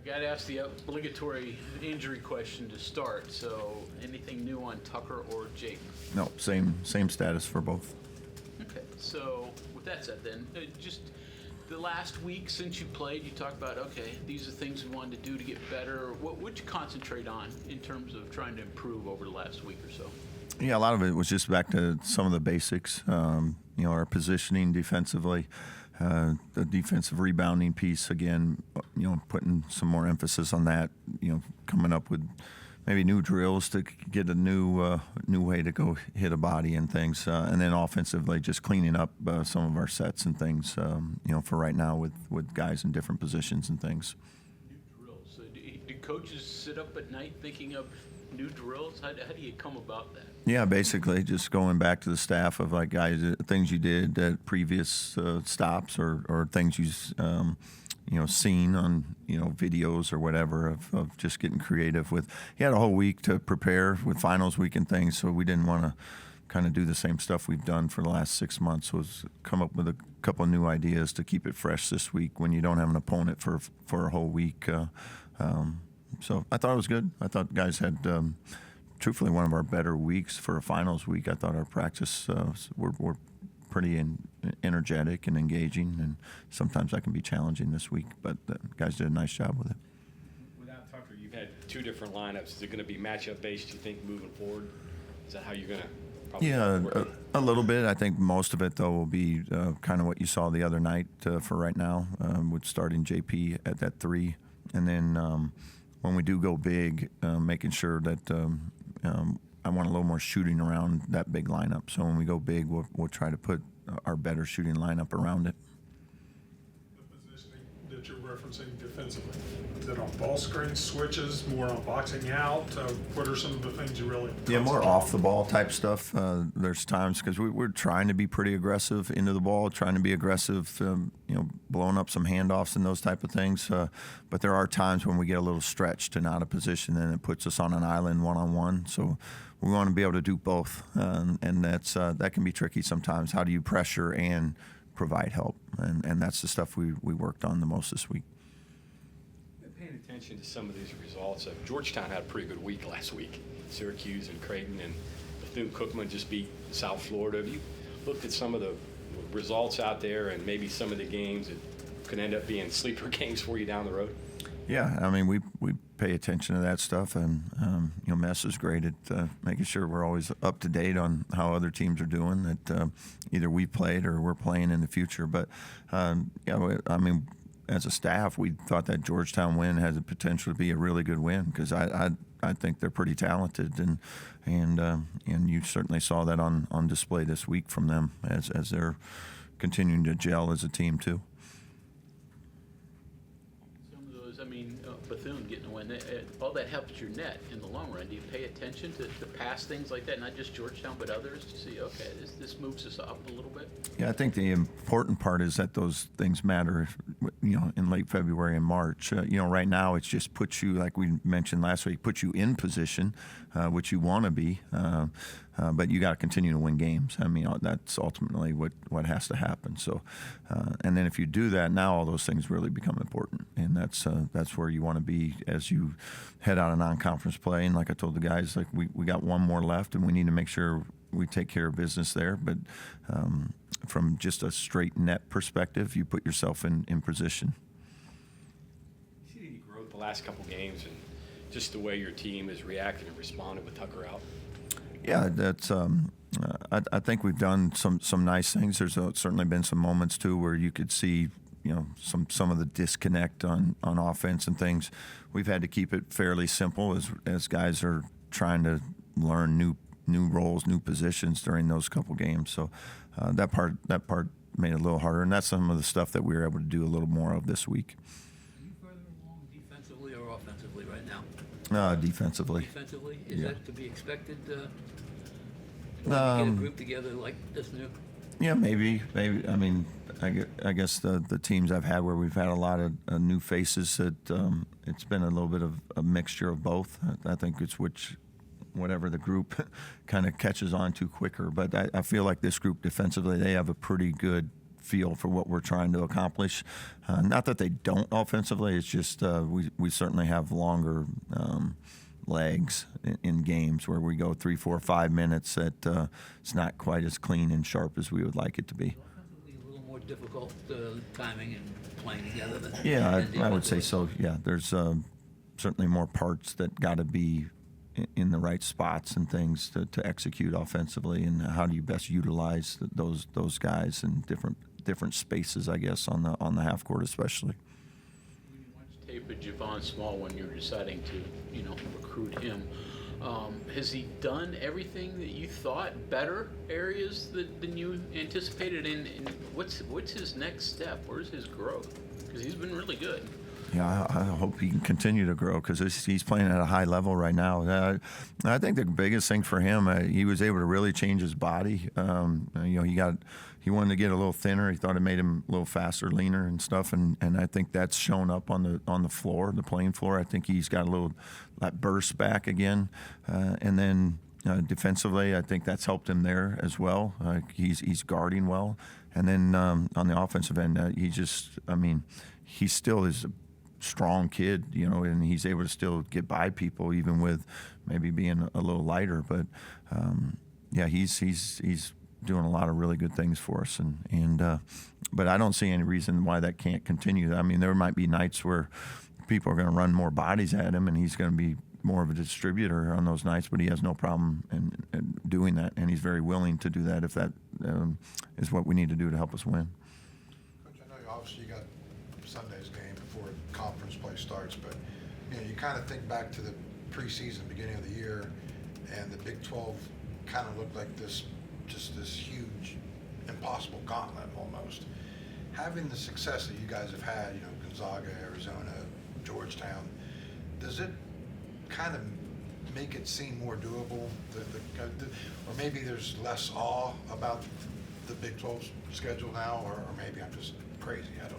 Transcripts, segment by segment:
Got to ask the obligatory injury question to start. So, anything new on Tucker or Jake? No, same status for both. Okay. So, with that said, then just the last week since you played, you talked about okay, these are things we wanted to do to get better. What would you concentrate on in terms of trying to improve over the last week or so? Yeah, a lot of it was just back to some of the basics. Our positioning defensively, the defensive rebounding piece again. Putting some more emphasis on that. Coming up with maybe new drills to get a new way to go hit a body and things, and then offensively just cleaning up some of our sets and things. For right now with guys in different positions and things. New drills. So do coaches sit up at night thinking of new drills? How do you come about that? Yeah, basically just going back to the staff of like guys, things you did at previous stops or things you've seen on videos or whatever of just getting creative with. He had a whole week to prepare with finals week and things, so we didn't want to kind of do the same stuff we've done for the last 6 months. Was come up with a couple of new ideas to keep it fresh this week when you don't have an opponent for a whole week. So I thought it was good. I thought guys had. Truthfully, one of our better weeks for a finals week. I thought our practice were pretty energetic and engaging, and sometimes that can be challenging this week, but the guys did a nice job with it. Without Tucker, you've had two different lineups. Is it going to be matchup-based, you think, moving forward? Is that how you're going to probably work? A little bit. I think most of it, though, will be kind of what you saw the other night for right now, with starting JP at that 3. And then when we do go big, making sure that I want a little more shooting around that big lineup. So when we go big, we'll try to put our better shooting lineup around it. The positioning that you're referencing defensively, is it on ball screen switches, more on boxing out? What are some of the things you really more off the ball type stuff. There's times because we're trying to be pretty aggressive into the ball, trying to be aggressive, blowing up some handoffs and those type of things. But there are times when we get a little stretched and out of position, and it puts us on an island one-on-one. So we want to be able to do both, and that can be tricky sometimes. How do you pressure and provide help? And that's the stuff we worked on the most this week. Paying attention to some of these results. Georgetown had a pretty good week last week. Syracuse and Creighton and Bethune-Cookman just beat South Florida. Have you looked at some of the results out there and maybe some of the games that could end up being sleeper games for you down the road? Yeah, I mean, we pay attention to that stuff, and Mess is great at making sure we're always up to date on how other teams are doing that either we played or we're playing in the future. But I mean, as a staff, we thought that Georgetown win has the potential to be a really good win because I think they're pretty talented, and you certainly saw that on display this week from them as they're continuing to gel as a team too. Bethune getting a win, all that helps your net in the long run. Do you pay attention to past things like that, not just Georgetown but others, to see, okay, this moves us up a little bit? Yeah, I think the important part is that those things matter, in late February and March. Right now it's just puts you, like we mentioned last week, puts you in position, which you want to be, but you got to continue to win games. I mean, that's ultimately what has to happen. So, and then if you do that, now all those things really become important, and that's where you want to be as you head out of non-conference play. And like I told the guys, like we got one more left, and we need to make sure we take care of business there. But from just a straight net perspective, you put yourself in position. You see any growth the last couple games and just the way your team has reacted and responded with Tucker out? Yeah, that's. I think we've done some nice things. There's certainly been some moments too where you could see, some of the disconnect on offense and things. We've had to keep it fairly simple as guys are trying to learn new roles, new positions during those couple games. So that part made it a little harder, and that's some of the stuff that we were able to do a little more of this week. Are you further along defensively or offensively right now? Defensively. Defensively? Is Yeah. that to be expected? Get a group together like this new? Yeah, maybe. I mean, I guess the teams I've had where we've had a lot of new faces, it's been a little bit of a mixture of both. I think it's whatever the group kind of catches on to quicker. But I feel like this group defensively, they have a pretty good feel for what we're trying to accomplish. Not that they don't offensively, it's just we certainly have longer legs in games where we go 3, 4, 5 minutes that it's not quite as clean and sharp as we would like it to be. Offensively, a little more difficult timing and playing together. Yeah, I would say so. Yeah, there's certainly more parts that got to be in the right spots and things to execute offensively, and how do you best utilize those guys in different spaces, I guess, on the half court especially. When you watch tape of Javon Small when you're deciding to, recruit him, has he done everything that you thought, better areas than you anticipated? And what's his next step? Where's his growth? Because he's been really good. Yeah, I hope he can continue to grow because he's playing at a high level right now. I think the biggest thing for him, he was able to really change his body. He wanted to get a little thinner. He thought it made him a little faster, leaner, and stuff. And I think that's shown up on the floor, the playing floor. I think he's got a little that burst back again, and then. Defensively, I think that's helped him there as well. He's guarding well, and then on the offensive end, he still is a strong kid, and he's able to still get by people even with maybe being a little lighter. But he's doing a lot of really good things for us, but I don't see any reason why that can't continue. I mean, there might be nights where people are going to run more bodies at him, and he's going to be more of a distributor on those nights, but he has no problem in doing that, and he's very willing to do that if that is what we need to do to help us win. Coach, I know obviously you got Sunday's game before conference play starts, but you kind of think back to the preseason, beginning of the year, and the Big 12 kind of looked like this huge, impossible gauntlet almost. Having the success that you guys have had, Gonzaga, Arizona, Georgetown, does it kind of make it seem more doable, or maybe there's less awe about the Big 12 schedule now, or maybe I'm just crazy. I don't know.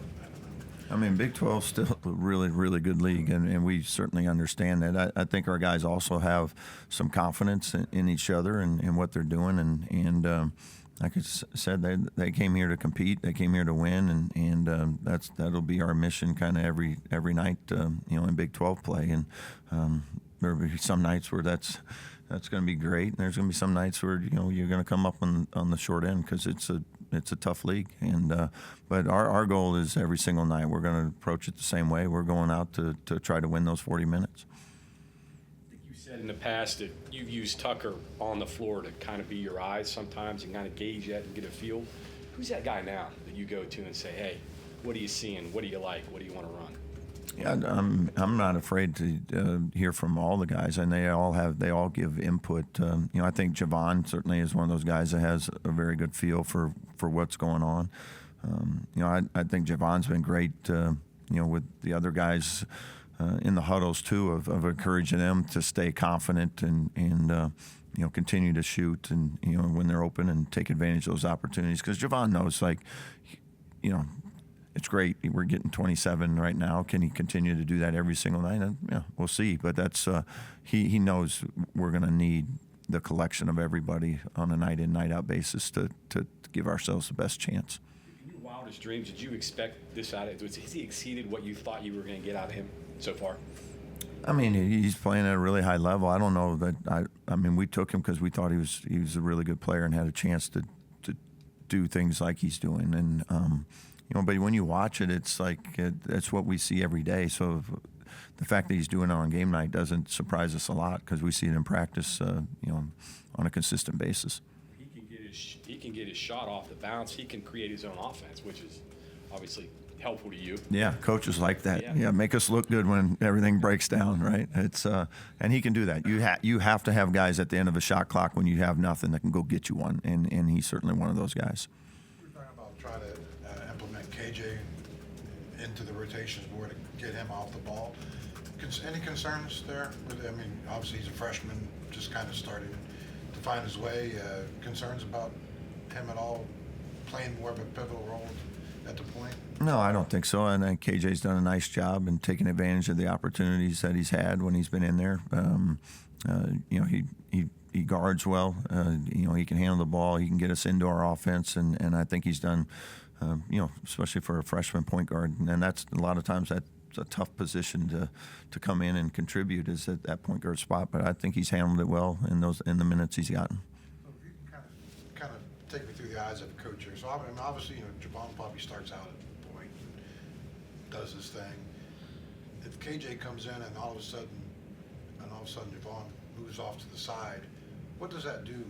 I mean, Big 12 is still a really, really good league, and we certainly understand that. I think our guys also have some confidence in each other and what they're doing, and like I said, they came here to compete, they came here to win, and that'll be our mission kind of every night, in Big 12 play, and there'll be some nights where that's going to be great, and there's going to be some nights where you're going to come up on the short end because it's a tough league, and but our goal is every single night we're going to approach it the same way. We're going out to try to win those 40 minutes. I think you said in the past that you've used Tucker on the floor to kind of be your eyes sometimes and kind of gauge that and get a feel. Who's that guy now that you go to and say, hey, what are you seeing? What do you like? What do you want to run? Yeah, I'm not afraid to hear from all the guys, and they all give input. I think Javon certainly is one of those guys that has a very good feel for what's going on. I think Javon's been great. With the other guys in the huddles too, of encouraging them to stay confident and continue to shoot and when they're open and take advantage of those opportunities. Because Javon knows, it's great. We're getting 27 right now. Can he continue to do that every single night? Yeah, we'll see. But that's he knows we're going to need the collection of everybody on a night in, night out basis to give ourselves the best chance. In your wildest dreams, did you expect this out of him? Has he exceeded what you thought you were going to get out of him so far? I mean, he's playing at a really high level. I don't know that we took him because we thought he was a really good player and had a chance to do things like he's doing. And but when you watch it, it's like that's what we see every day. So the fact that he's doing it on game night doesn't surprise us a lot because we see it in practice, on a consistent basis. He can get his shot off the bounce. He can create his own offense, which is obviously helpful to you. Yeah, coaches like that. Yeah, make us look good when everything breaks down, right? It's and he can do that. You have to have guys at the end of a shot clock when you have nothing that can go get you one, and he's certainly one of those guys. We're talking about trying to implement KJ into the rotations board to get him off the ball. Any concerns there? Obviously he's a freshman, just kind of starting to find his way. Concerns about him at all playing more of a pivotal role at the point? No, I don't think so. And KJ's done a nice job in taking advantage of the opportunities that he's had when he's been in there. He guards well. He can handle the ball. He can get us into our offense, and I think he's done especially for a freshman point guard. And that's a lot of times that's a tough position to come in and contribute is at that point guard spot. But I think he's handled it well in the minutes he's gotten. So if you can kind of take me through the eyes of a coach here. So I mean, obviously, Javon probably starts out at point, does his thing. If KJ comes in and all of a sudden Javon moves off to the side, what does that do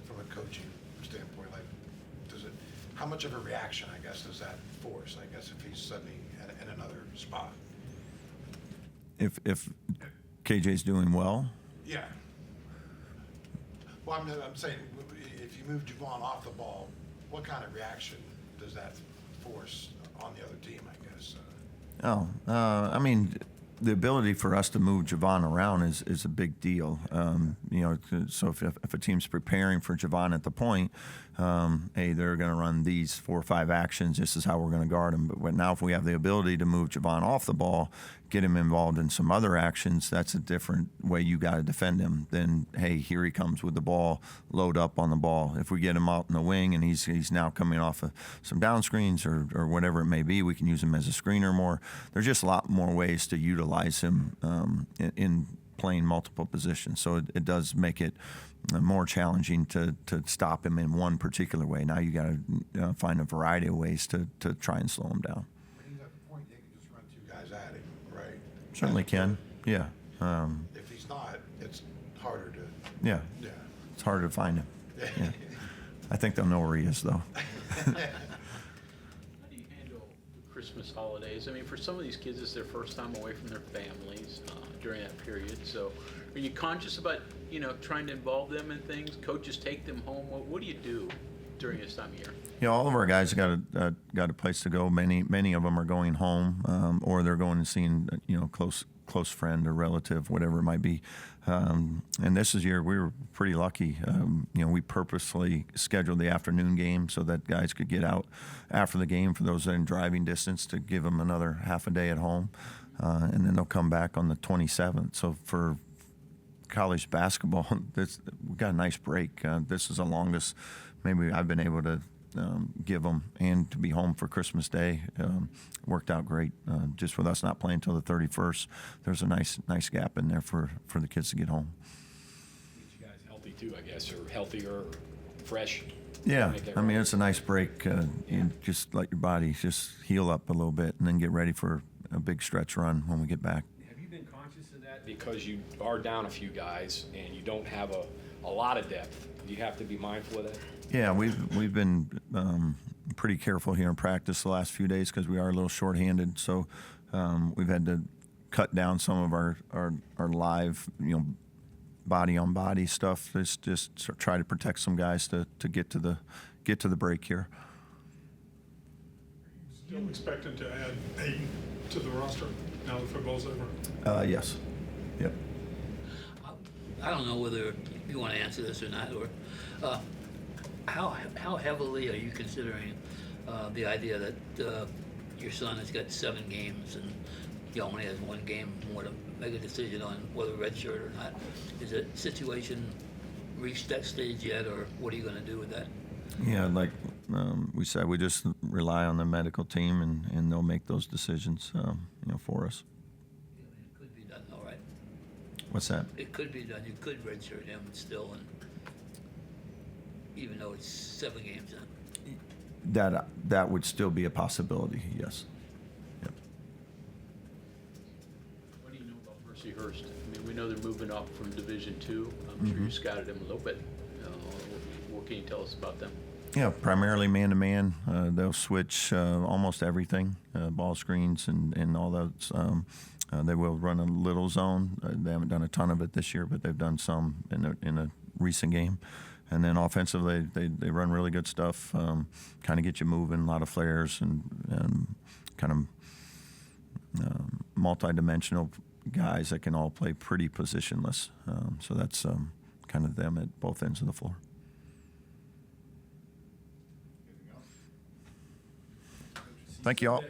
from a coaching standpoint? Like, how much of a reaction, I guess, does that force? I guess if he's suddenly in another spot. If KJ's doing well. Yeah. Well, I'm saying if you move Javon off the ball, what kind of reaction does that force on the other team, I guess? I mean, the ability for us to move Javon around is a big deal. So if a team's preparing for Javon at the point, hey, they're going to run these 4 or 5 actions. This is how we're going to guard him. But now if we have the ability to move Javon off the ball, get him involved in some other actions, that's a different way you got to defend him than, hey, here he comes with the ball, load up on the ball. If we get him out in the wing and he's now coming off of some down screens or whatever it may be, we can use him as a screener more. There's just a lot more ways to utilize him in playing multiple positions. So it does make it more challenging to stop him in one particular way. Now you got to find a variety of ways to try and slow him down. When he's at the point, they can just run 2 guys at him, right? Certainly can, yeah. If he's not, it's harder to. Yeah, Yeah. it's harder to find him. Yeah. I think they'll know where he is, though. How do you handle the Christmas holidays? I mean, for some of these kids, it's their first time away from their families during that period. So are you conscious about, trying to involve them in things? Coaches take them home. What do you do during this time of year? All of our guys got a place to go. Many of them are going home, or they're going and seeing close friend or relative, whatever it might be. And this year we were pretty lucky. We purposely scheduled the afternoon game so that guys could get out after the game for those in driving distance to give them another half a day at home, and then they'll come back on the 27th. So for college basketball, we got a nice break. This is the longest maybe I've been able to give them, and to be home for Christmas Day worked out great. Just with us not playing until the 31st, there's a nice gap in there for the kids to get home. Get you guys healthy too, I guess, or healthier, or fresh. Yeah, Make I mean, right. it's a nice break. You just let your body just heal up a little bit and then get ready for a big stretch run when we get back. Have you been conscious of that? Because you are down a few guys and you don't have a lot of depth. Do you have to be mindful of that? Yeah, we've been pretty careful here in practice the last few days because we are a little shorthanded. So we've had to cut down some of our live, body on body stuff. Just try to protect some guys to get to the break here. Still expecting to add Aiden to the roster now that football's over? Yes. Yep. I don't know whether you want to answer this or not, or how heavily are you considering the idea that your son has got 7 games and he only has 1 game more to make a decision on whether redshirt or not? Is the situation reached that stage yet, or what are you going to do with that? Yeah, like we said, we just rely on the medical team, and they'll make those decisions, for us. It could be done, all right. What's that? It could be done. You could redshirt him still, and even though it's 7 games in. That would still be a possibility. Yes. Yep. What do you know about Mercyhurst? I mean, we know they're moving up from Division II. I'm sure you scouted them a little bit. What can you tell us about them? Yeah, primarily man-to-man. They'll switch almost everything, ball screens and all those. They will run a little zone. They haven't done a ton of it this year, but they've done some in a recent game. And then offensively, they run really good stuff, kind of get you moving, a lot of flares and kind of multi-dimensional guys that can all play pretty positionless. So that's kind of them at both ends of the floor. Thank you all.